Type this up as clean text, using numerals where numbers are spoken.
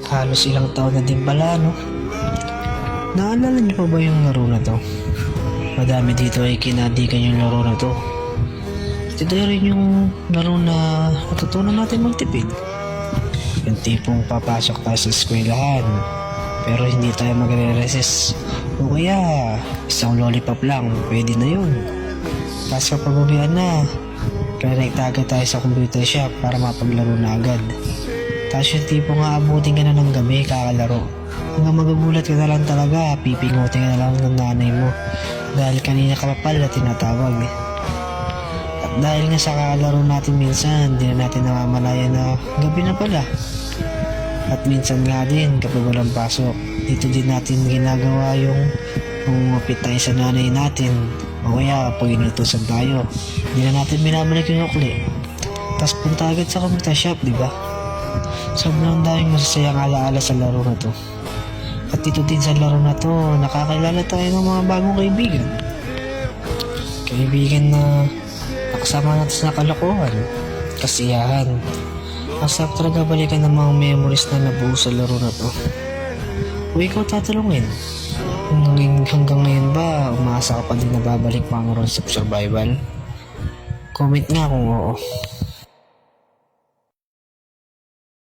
Halos ilang taon na din pala, no? Naalala niyo pa ba yung laro na to? Madami dito ay kinadikan yung laro na to. Ito rin yung laro na natutunan natin magtipid. Yung tipong papasok tayo sa eskwelahan, pero hindi tayo magre-resist. O kaya, isang lollipop lang, pwede na yun. Tapos kapag uwian na, rekta agad tayo sa computer shop para mapaglaro na agad. Tapos yung tipong aabutin ka na ng gabi kakalaro. Hanggang magugulat ka na lang talaga, pipingutin ka na lang ng nanay mo dahil kanina ka pa pala tinatawag. At dahil nga sa kakalaro natin minsan, hindi na natin namamalayan na gabi na pala. At minsan nga din kapag walang pasok, dito din natin ginagawa yung umupit tayo sa nanay natin. O kaya pag inutusan tayo, hindi na natin binabalik yung ukli. Tapos punta agad sa computer shop, di ba? Sobrang daming masasayang alaala sa laro na to. At dito din sa laro na to, nakakilala tayo ng mga bagong kaibigan. Kaibigan na nakasama natin sa kalokohan, kasiyahan. Ang sarap talaga balikan ng mga memories na nabuo sa laro na to. O ikaw tatanungin, hanggang ngayon ba umaasa ka pa din na babalik pa ang Rules of Survival? Comment nga kung oo.